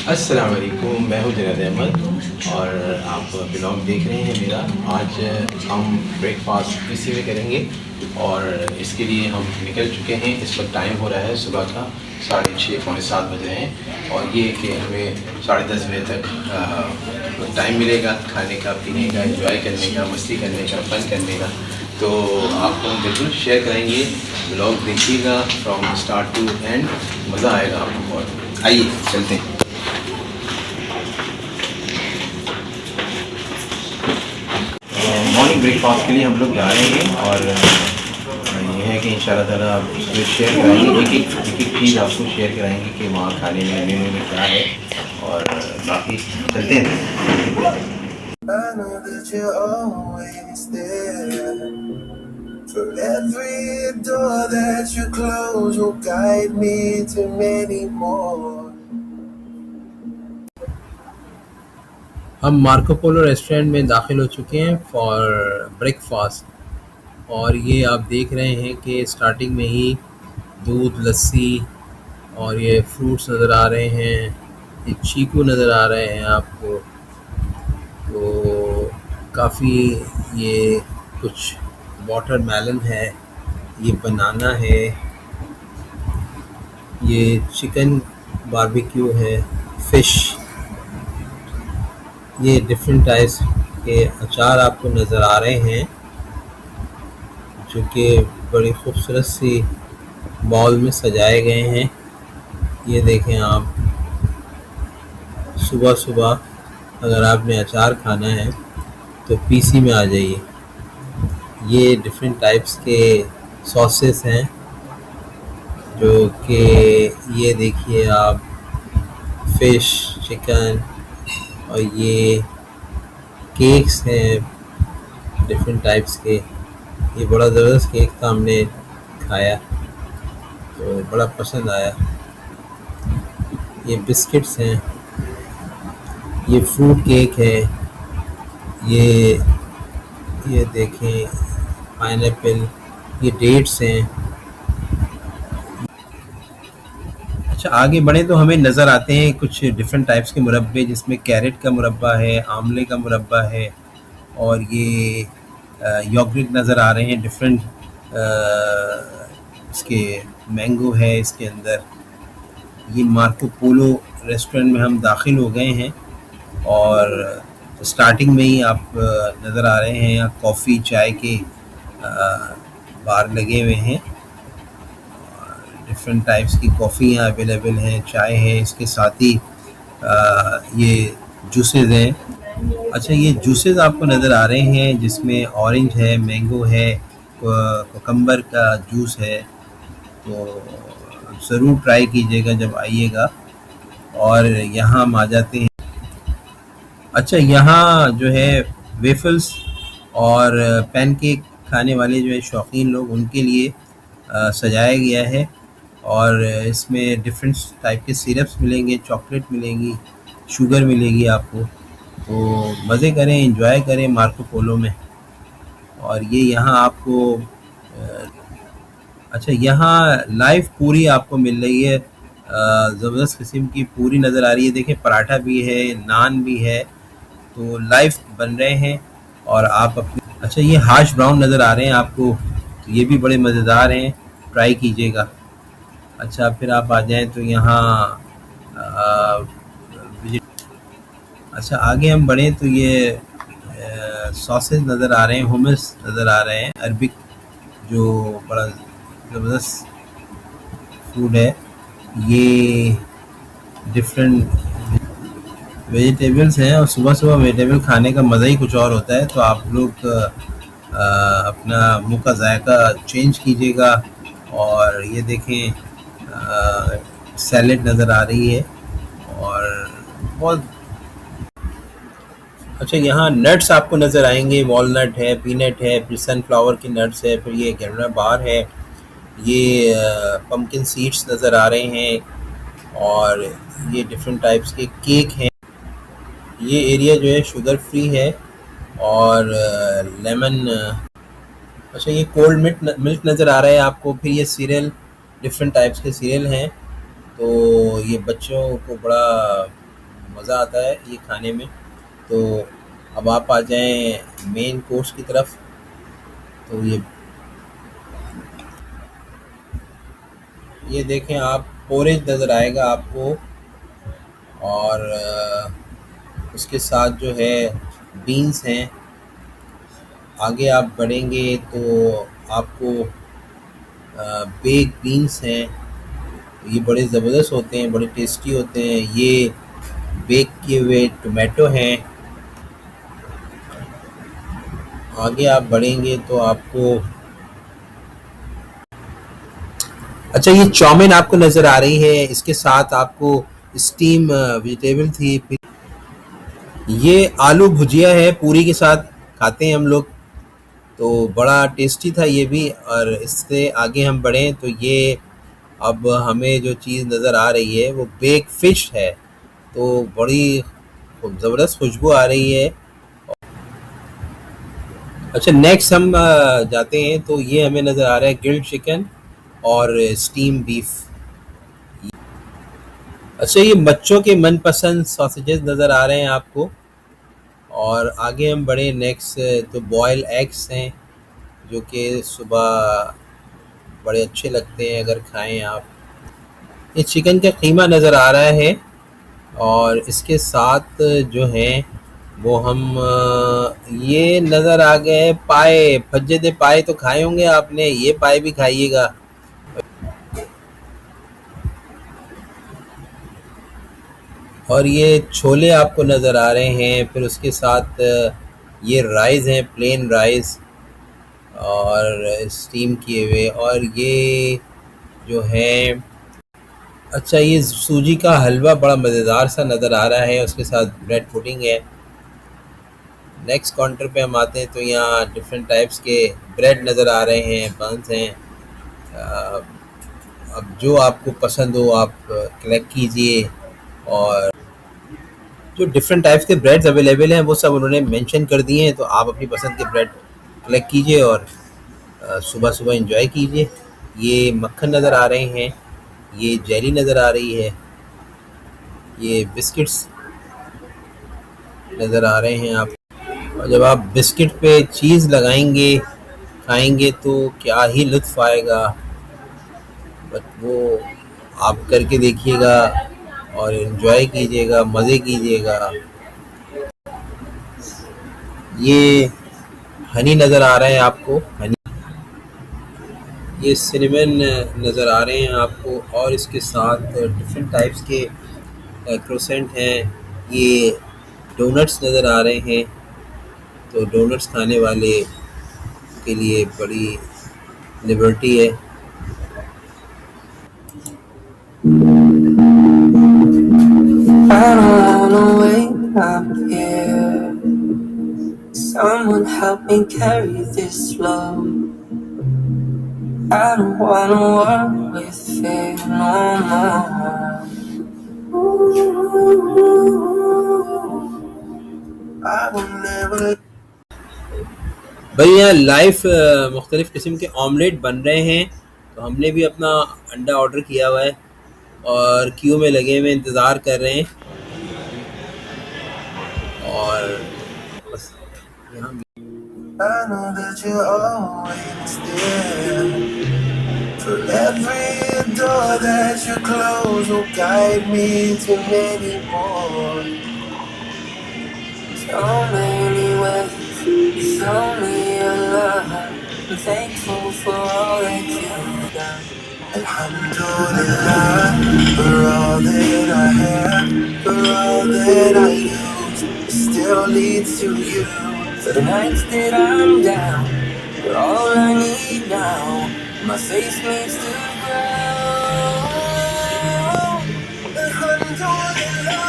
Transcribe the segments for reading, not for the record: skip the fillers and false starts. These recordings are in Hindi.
अस्सलाम वालेकुम, मैं हूँ जुनैद अहमद और आप ब्लॉग देख रहे हैं मेरा। आज हम ब्रेकफास्ट इसी में करेंगे और इसके लिए हम निकल चुके हैं। इस वक्त टाइम हो रहा है सुबह का 6:30 पौने 7 बज रहे हैं और ये कि हमें 10:30 बजे तक टाइम मिलेगा खाने का, पीने का, एंजॉय करने का, मस्ती करने का, फन करने का। तो आपको हम बिल्कुल शेयर करेंगे। ब्लॉग देखिएगा फ्रॉम स्टार्ट टू एंड, मज़ा आएगा आपको बहुत। आइए चलते हैं। मॉर्निंग ब्रेकफास्ट के लिए हम लोग जा रहे हैं और ये है कि इंशाल्लाह ताला आप उसमें शेयर कराएंगे, एक चीज़ आपको शेयर कराएंगे कि वहाँ खाने में मेन्यू में क्या है और बाकी चलते हैं। I know that you're always there. For every door that you close will guide me to many more. हम मार्को पोलो रेस्टोरेंट में दाखिल हो चुके हैं फॉर ब्रेकफास्ट और ये आप देख रहे हैं कि स्टार्टिंग में ही दूध, लस्सी और ये फ्रूट्स नज़र आ रहे हैं, ये चीकू नज़र आ रहे हैं आपको। तो काफ़ी ये कुछ वाटरमेलन है, ये बनाना है, ये चिकन बारबेक्यू है, फ़िश, ये डिफरेंट टाइप्स के अचार आपको नज़र आ रहे हैं जो कि बड़ी खूबसूरत सी बॉल में सजाए गए हैं। ये देखें आप, सुबह सुबह अगर आपने अचार खाना है तो पीसी में आ जाइए। ये डिफरेंट टाइप्स के सॉसेस हैं जो कि ये देखिए आप, फ़िश, चिकन, और ये केक्स हैं डिफरेंट टाइप्स के। ये बड़ा ज़बरदस्त केक था, हमने खाया तो बड़ा पसंद आया। ये बिस्किट्स हैं, ये फ्रूट केक है, ये ये देखें पाइनएप्पल, ये डेट्स हैं। अच्छा, आगे बढ़ें तो हमें नज़र आते हैं कुछ डिफरेंट टाइप्स के मुरब्बे, जिसमें कैरेट का मुरब्बा है, आमले का मुरब्बा है और ये योगर्ट नज़र आ रहे हैं डिफरेंट। इसके मैंगो है इसके अंदर। ये मार्को पोलो रेस्टोरेंट में हम दाखिल हो गए हैं और स्टार्टिंग में ही आप नज़र आ रहे हैं यहाँ कॉफ़ी चाय के बार लगे हुए हैं। डिफरेंट टाइप्स की कॉफ़ी यहाँ अवेलेबल हैं, चाय है, इसके साथ ही ये जूसेस हैं। अच्छा, ये जूसेस आपको नज़र आ रहे हैं जिसमें ऑरेंज है, मैंगो है, कोकम्बर का जूस है। तो ज़रूर ट्राई कीजिएगा जब आइएगा। और यहाँ हम आ जाते हैं। अच्छा, यहाँ जो है वेफल्स और पैनकेक खाने वाले जो है शौकीन लोग, उनके लिए सजाया गया है और इसमें डिफरेंट टाइप के सिरप्स मिलेंगे, चॉकलेट मिलेंगी, शुगर मिलेगी आपको। तो मज़े करें, एंजॉय करें मार्को पोलो में। और ये यहाँ आपको अच्छा, यहाँ लाइव पूरी आपको मिल रही है, ज़बरदस्त किस्म की पूरी नज़र आ रही है। देखिए पराठा भी है, नान भी है, तो लाइव बन रहे हैं और आप अपने। अच्छा, ये हाश ब्राउन नज़र आ रहे हैं आपको, तो ये भी बड़े मज़ेदार हैं, ट्राई कीजिएगा। अच्छा, फिर आप आ जाएँ तो यहाँ विजिट। अच्छा, आगे हम बढ़ें तो ये सॉसेज नज़र आ रहे हैं, हुमस नज़र आ रहे हैं, अरबिक, जो बड़ा ज़बरदस्त फूड है। ये डिफरेंट वेजिटेबल्स हैं और सुबह सुबह वेजिटेबल खाने का मज़ा ही कुछ और होता है। तो आप लोग अपना मुंह का जायका चेंज कीजिएगा। और ये देखें सैलेड नज़र आ रही है और बहुत। अच्छा, यहाँ नट्स आपको नज़र आएंगे, वॉलनट है, पीनट है, फिर सनफ्लावर की नट्स है, फिर ये ग्रेनोला बार है, ये पम्पकिन सीड्स नज़र आ रहे हैं और ये डिफरेंट टाइप्स के केक हैं। ये एरिया जो है शुगर फ्री है और लेमन। अच्छा, ये कोल्ड मिल्क नज़र आ रहा है आपको। फिर ये सीरियल, डिफरेंट टाइप्स के सीरियल हैं, तो ये बच्चों को बड़ा मज़ा आता है ये खाने में। तो अब आप आ जाएं मेन कोर्स की तरफ। तो ये देखें आप, पोरेज नज़र आएगा आपको, और उसके साथ जो है बीन्स हैं। आगे आप बढ़ेंगे तो आपको बेक बीन्स हैं। ये बड़े ज़बरदस्त होते हैं, बड़े टेस्टी होते हैं। ये बेक किए हुए टोमेटो हैं। आगे आप बढ़ेंगे तो आपको, अच्छा, ये चाउमीन आपको नज़र आ रही है, इसके साथ आपको स्टीम वेजिटेबल थी। ये आलू भुजिया है, पूरी के साथ खाते हैं हम लोग। तो बड़ा टेस्टी था ये भी। और इससे आगे हम बढ़ें तो ये, अब हमें जो चीज़ नज़र आ रही है वो बेक फ़िश है। तो बड़ी ज़बरदस्त खुशबू आ रही है। अच्छा, नेक्स्ट हम जाते हैं तो ये हमें नज़र आ रहा है ग्रिल्ड चिकन और स्टीम बीफ। अच्छा, ये बच्चों के मनपसंद सॉसेजेस नज़र आ रहे हैं आपको। और आगे हम बढ़े नेक्स्ट, तो बॉयल एग्स हैं, जो कि सुबह बड़े अच्छे लगते हैं अगर खाएं आप। ये चिकन का कीमा नज़र आ रहा है। और इसके साथ जो है वो हम ये नज़र आ गए पाए, फज्जे दे पाए तो खाए होंगे आपने, ये पाए भी खाइएगा। और ये छोले आपको नज़र आ रहे हैं। फिर उसके साथ ये राइस हैं, प्लेन राइस और स्टीम किए हुए। और ये जो है, अच्छा, ये सूजी का हलवा बड़ा मज़ेदार सा नज़र आ रहा है, उसके साथ ब्रेड पुडिंग है। नेक्स्ट काउंटर पे हम आते हैं तो यहाँ डिफरेंट टाइप्स के ब्रेड नज़र आ रहे हैं, बन्स हैं। अ, अब जो आपको पसंद हो आप कलेक्ट कीजिए। और जो डिफरेंट टाइप्स के ब्रेड्स अवेलेबल हैं वो सब उन्होंने मेंशन कर दिए हैं, तो आप अपनी पसंद के ब्रेड कलेक्ट कीजिए और सुबह सुबह एंजॉय कीजिए। ये मक्खन नज़र आ रहे हैं, ये जेली नज़र आ रही है, ये बिस्किट्स नज़र आ रहे हैं आप। और जब आप बिस्किट पे चीज़ लगाएंगे खाएंगे तो क्या ही लुत्फ़ आएगा। बट वो आप करके देखिएगा और एंजॉय कीजिएगा, मज़े कीजिएगा। ये हनी नज़र आ रहा है आपको, हनी। ये सिनेमन नज़र आ रहे हैं आपको। और इसके साथ डिफरेंट टाइप्स के क्रोसेंट हैं। ये डोनट्स नज़र आ रहे हैं। तो डोनट्स खाने वाले के लिए बड़ी लिबर्टी है। I don't wanna wait up here. Someone help me carry this load. I don't wanna walk with fear no more. I will never। भाई यहाँ लाइव मुख्तलिफ़ किस्म के ऑमलेट बन रहे हैं। तो हमने भी अपना अंडा ऑर्डर किया हुआ है और क्यू में लगे हुए इंतज़ार कर रहे हैं। और बस यहाँ I know that you're always there. For every door that you close will guide me to many more. So many ways, show me your love. I'm thankful for all that you've done. Alhamdulillah, for all that I have, for all that I lose, it still leads to you. For the nights that I'm down, you're all I need now. My faith needs to grow. Alhamdulillah,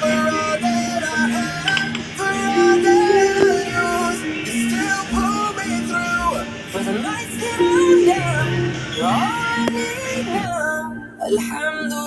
for all that I have, for all that I lose, you still pull me through. For the nights that I'm down, you're all I need now. Alhamdulillah.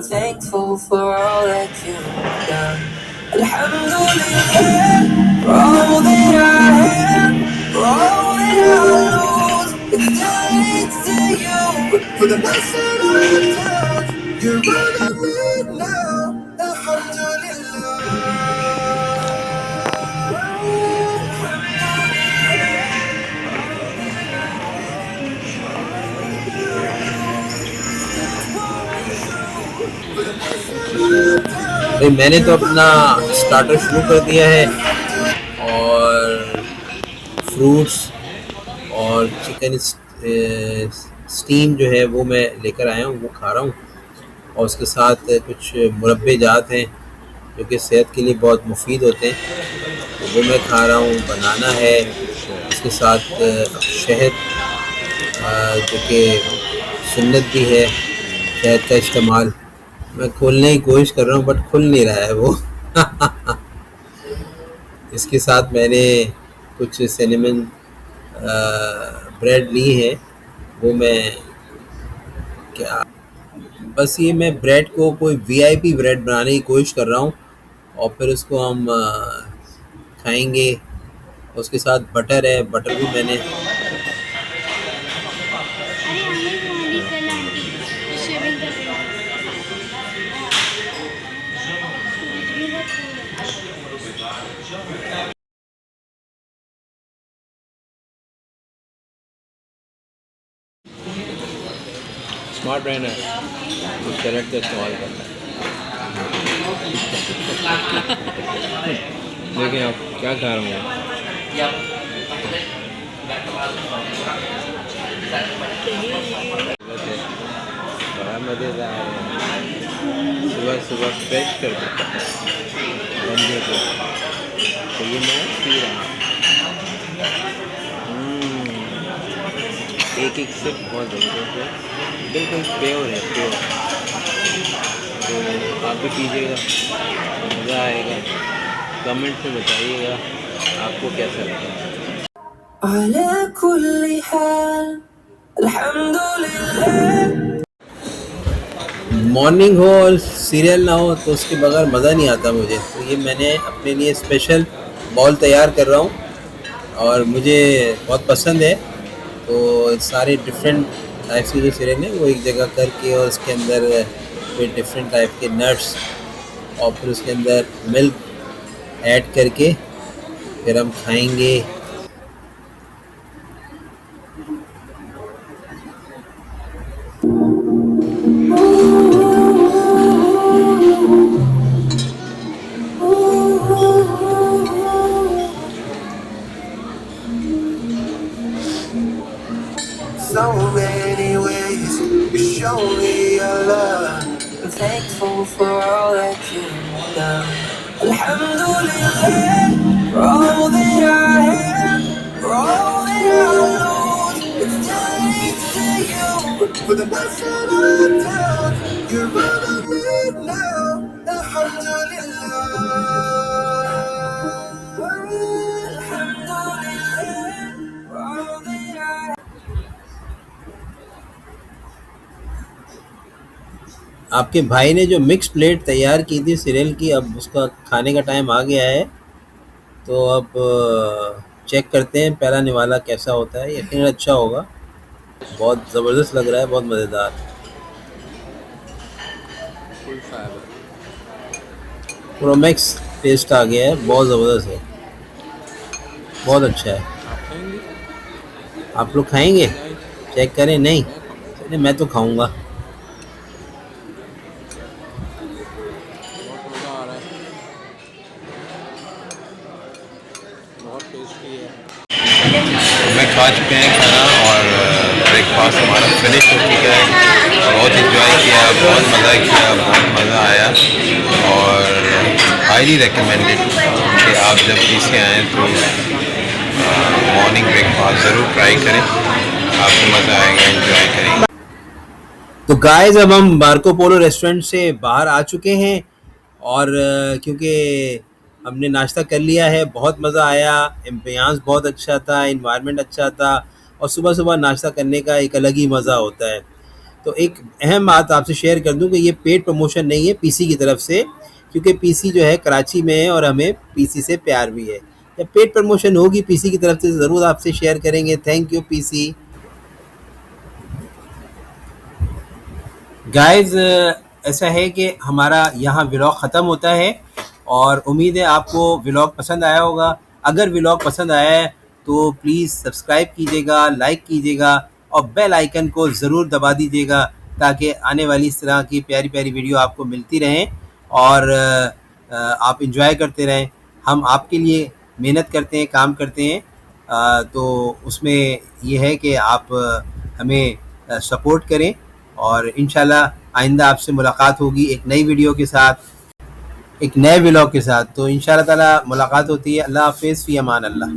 I'm thankful for all that you've done. Alhamdulillah, for all that I have, for all that I lose, it's still thanks to you. For the best that I've done, you're all I need now. भाई मैंने तो अपना स्टार्टर शुरू कर दिया है और फ्रूट्स और चिकन स्टीम जो है वो मैं लेकर आया हूँ, वो खा रहा हूँ। और उसके साथ कुछ मुरब्बे जात हैं जो कि सेहत के लिए बहुत मुफीद होते हैं, तो वो मैं खा रहा हूँ। बनाना है, उसके साथ शहद जो कि सुन्नत भी है, शहद का इस्तेमाल। मैं खोलने की कोशिश कर रहा हूँ बट खुल नहीं रहा है वो। इसके साथ मैंने कुछ सिनेमन ब्रेड ली है, वो मैं क्या बस ये मैं ब्रेड को कोई वीआईपी ब्रेड बनाने की कोशिश कर रहा हूँ और फिर उसको हम खाएंगे। उसके साथ बटर है, बटर भी मैंने अरे हमें वो निकल आंटी स्विमिंग कर रही स्मार्ट रहना है, तो सेलेक्ट का इस्तेमाल करना है। देखें आप क्या खा रहे हैं। बड़ा मज़ेदार है, सुबह सुबह फ्रेश कर देता है बंदे को। तो ये मैं पी रहा हूँ, एक एक से बहुत ज़बरदस्त है, बिल्कुल प्योर है, प्योर। तो आप भी पीजिएगा, मज़ा आएगा। कमेंट में बताइएगा आपको कैसा लगा। मॉर्निंग हो और सीरियल ना हो तो उसके बगैर मज़ा नहीं आता मुझे। तो ये मैंने अपने लिए स्पेशल बाउल तैयार कर रहा हूँ और मुझे बहुत पसंद है। तो सारे डिफरेंट टाइप्स के जो सीरियल हैं वो एक जगह करके और उसके अंदर फिर डिफरेंट टाइप के नट्स और फिर उसके अंदर मिल्क ऐड करके फिर हम खाएंगे। So many ways you show me your love. I'm thankful for all that you've done. Alhamdulillah, for all that I have, for all that I lose, it's thanks to you. For the best that I've done, you're all I need now. Alhamdulillah, Alhamdulillah, for all that I आपके भाई ने जो मिक्स प्लेट तैयार की थी सीरियल की, अब उसका खाने का टाइम आ गया है। तो अब चेक करते हैं पहला निवाला कैसा होता है। यकीनन अच्छा होगा, बहुत ज़बरदस्त लग रहा है, बहुत मज़ेदार। प्रोमैक्स टेस्ट आ गया है, बहुत ज़बरदस्त है, बहुत अच्छा है। आप लोग खाएंगे? चेक करें। नहीं चलिए मैं तो खाऊंगा। मैं खा चुके हैं खाना और ब्रेकफास्ट हमारा फिनिश हो चुका है। बहुत इन्जॉय किया, बहुत मज़ा किया, बहुत मज़ा आया और हाईली रिकमेंडेड कि आप जब भी से आएँ तो मॉर्निंग ब्रेकफास्ट ज़रूर ट्राई करें, आपको मज़ा आएगा, एंजॉय करेंगे। तो गाइस अब हम मार्को पोलो रेस्टोरेंट से बाहर आ चुके हैं और क्योंकि हमने नाश्ता कर लिया है, बहुत मज़ा आया, एम्बियंस बहुत अच्छा था, इन्वायरमेंट अच्छा था और सुबह सुबह नाश्ता करने का एक अलग ही मज़ा होता है। तो एक अहम बात आपसे शेयर कर दूं कि ये पेड प्रमोशन नहीं है पीसी की तरफ से, क्योंकि पीसी जो है कराची में है और हमें पीसी से प्यार भी है। जब पेड प्रमोशन होगी पीसी की तरफ से ज़रूर आपसे शेयर करेंगे। Thank you PC. गाइस, ऐसा है कि हमारा यहाँ व्लॉग ख़त्म होता है और उम्मीद है आपको व्लॉग पसंद आया होगा। अगर व्लॉग पसंद आया है तो प्लीज़ सब्सक्राइब कीजिएगा, लाइक कीजिएगा और बेल आइकन को ज़रूर दबा दीजिएगा ताकि आने वाली इस तरह की प्यारी प्यारी वीडियो आपको मिलती रहें और आप इंजॉय करते रहें। हम आपके लिए मेहनत करते हैं, काम करते हैं, तो उसमें ये है कि आप हमें सपोर्ट करें और इंशाल्लाह आइंदा आपसे मुलाकात होगी एक नई वीडियो के साथ, एक नए व्लॉग के साथ। तो इंशाल्लाह ताला मुलाकात होती है। अल्लाह हाफिज़, फ़ी अमान अल्लाह।